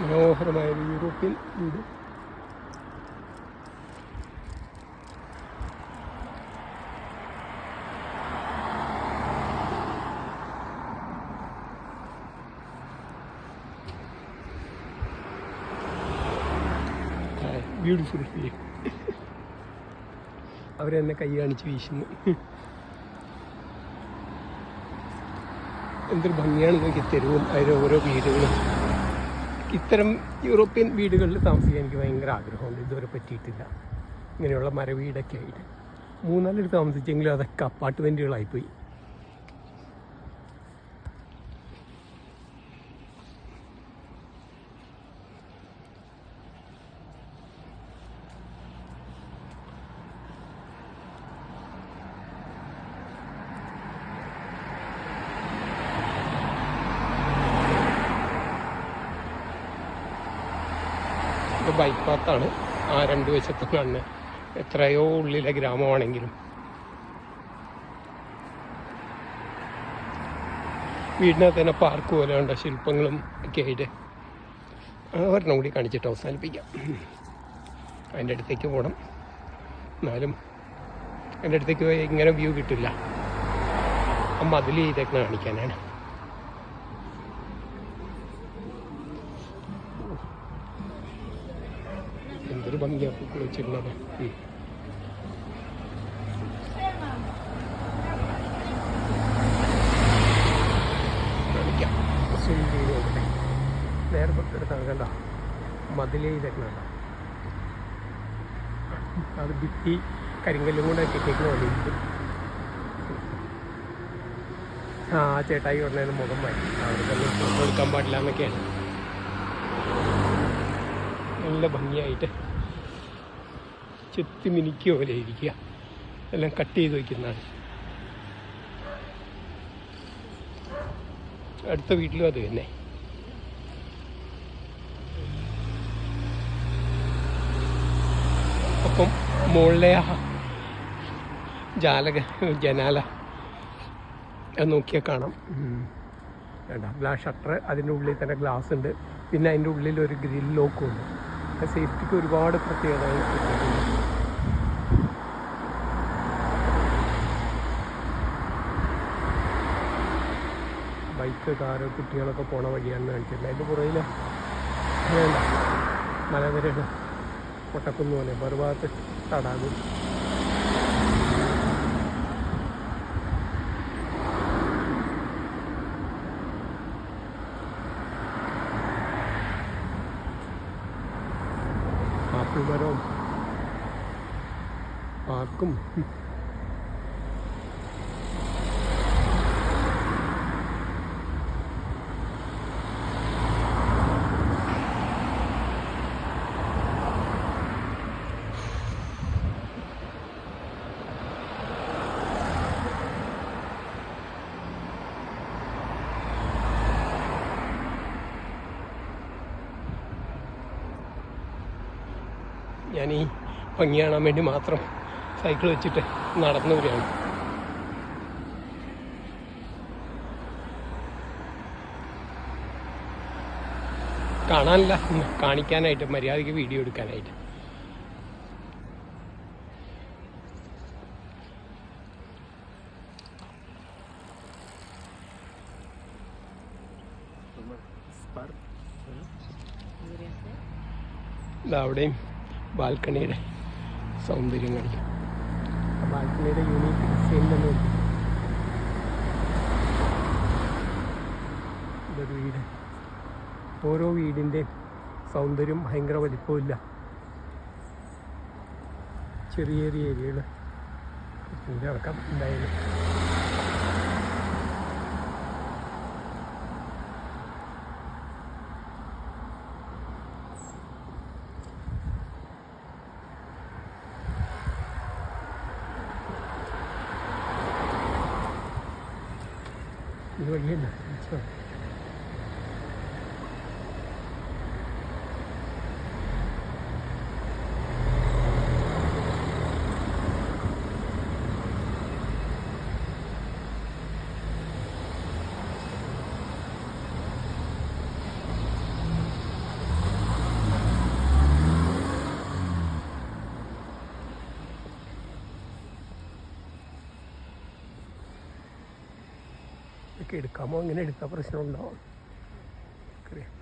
മനോഹരമായൊരു യൂറോപ്യൻ വീട്. Beautiful feel. അവരെന്നെ കൈ കാണിച്ച് വീശുന്നു. എന്തൊരു ഭംഗിയാണ് നോക്കി തെരുവും അതിലെ ഓരോ വീടുകളും. ഇത്തരം യൂറോപ്യൻ വീടുകളിൽ താമസിക്കാൻ എനിക്ക് ഭയങ്കര ആഗ്രഹമുണ്ട്. ഇതുവരെ പറ്റിയിട്ടില്ല. ഇങ്ങനെയുള്ള മരവീടൊക്കെ ആയിട്ട് 3-4 താമസിച്ചെങ്കിലും അതൊക്കെ അപ്പാർട്ട്മെൻറ്റുകളായിപ്പോയി. ബൈക്ക് പാത്താണ് ആ 2 വശത്തും കാണുന്നത്. എത്രയോ ഉള്ളിലെ ഗ്രാമമാണെങ്കിലും വീടിനകത്ത് തന്നെ പാർക്ക് പോലെ ഉണ്ട്, ശില്പങ്ങളും ഒക്കെ ആയിട്ട്. ഒരെണ്ണം കൂടി കാണിച്ചിട്ട് അവസാനിപ്പിക്കാം. അതിൻ്റെ അടുത്തേക്ക് പോകണം. എന്നാലും എൻ്റെ അടുത്തേക്ക് പോയി ഇങ്ങനെ വ്യൂ കിട്ടില്ല. ആ മതിൽ ചെയ്തേക്കുന്ന കാണിക്കാനാണ്. എന്തൊരു ഭംഗിയാക്കി കുളിച്ചിരുന്നത്. കാണിക്കാം. നേരെ തൊട്ടെടുത്താണ് കണ്ട മതിലേതൊക്കെ കണ്ട. അത് ഭിത്തി കരിങ്കല്ലും കൂടെ കിട്ടിയേക്ക് വേണ്ടിയിട്ട് ആ ചേട്ടായി ഉടനെ മുഖം മാറ്റി. അവർക്കൊന്നും ഫോട്ടോ എടുക്കാൻ പാടില്ല എന്നൊക്കെയാണ്. നല്ല ഭംഗിയായിട്ട് ചെത്തി മിനിക്കുക പോലെ ഇരിക്കുക. എല്ലാം കട്ട് ചെയ്ത് വയ്ക്കുന്നതാണ്. അടുത്ത വീട്ടിലും അത് തന്നെ. അപ്പം മുകളിലെ ജനാല അത് നോക്കിയാൽ കാണാം. ഗ്ലാസ് ഷട്ടർ, അതിൻ്റെ ഉള്ളിൽ തന്നെ ഗ്ലാസ് ഉണ്ട്. പിന്നെ അതിൻ്റെ ഉള്ളിൽ ഒരു ഗ്രിൽ ലോക്കും ഉണ്ട്. സേഫ്റ്റിക്ക് ഒരുപാട് പ്രത്യേകതകൾ കിട്ടിയിട്ടുണ്ട്. ബൈക്ക്, കാറ്, കുട്ടികളൊക്കെ പോണ വഴിയാണെന്ന് കാണിച്ചില്ല. അതിൻ്റെ പുറയിൽ വേണ്ട മലനിരകൾ, കൊട്ടക്കുന്ന് പോലെ മറുഭാഗത്ത് തടാകം. ആപ്പിൾ മരവും പാർക്കും. ഞാൻ ഈ ഭംഗി കാണാൻ വേണ്ടി മാത്രം സൈക്കിൾ വെച്ചിട്ട് നടന്നു വരികയാണ്. കാണാനല്ല, കാണിക്കാനായിട്ട്, മര്യാദയ്ക്ക് വീഡിയോ എടുക്കാനായിട്ട്. അവിടെയും ബാൽക്കണിയുടെ സൗന്ദര്യം കാണിക്കും. ബാൽക്കണിയുടെ യൂണിക് ഡിസൈൻ തന്നെ ഉണ്ട്. ഇതൊരു വീട്. ഓരോ വീടിൻ്റെ സൗന്ദര്യം ഭയങ്കര വലിപ്പമില്ല. ചെറിയ ചെറിയ ഏരിയകൾ ഇറക്കാം എന്തായാലും. ഇത് വഴിയല്ല. ഇതൊക്കെ എടുക്കാമോ? ഇങ്ങനെ എടുത്താൽ പ്രശ്നമുണ്ടാവും. അറിയാം.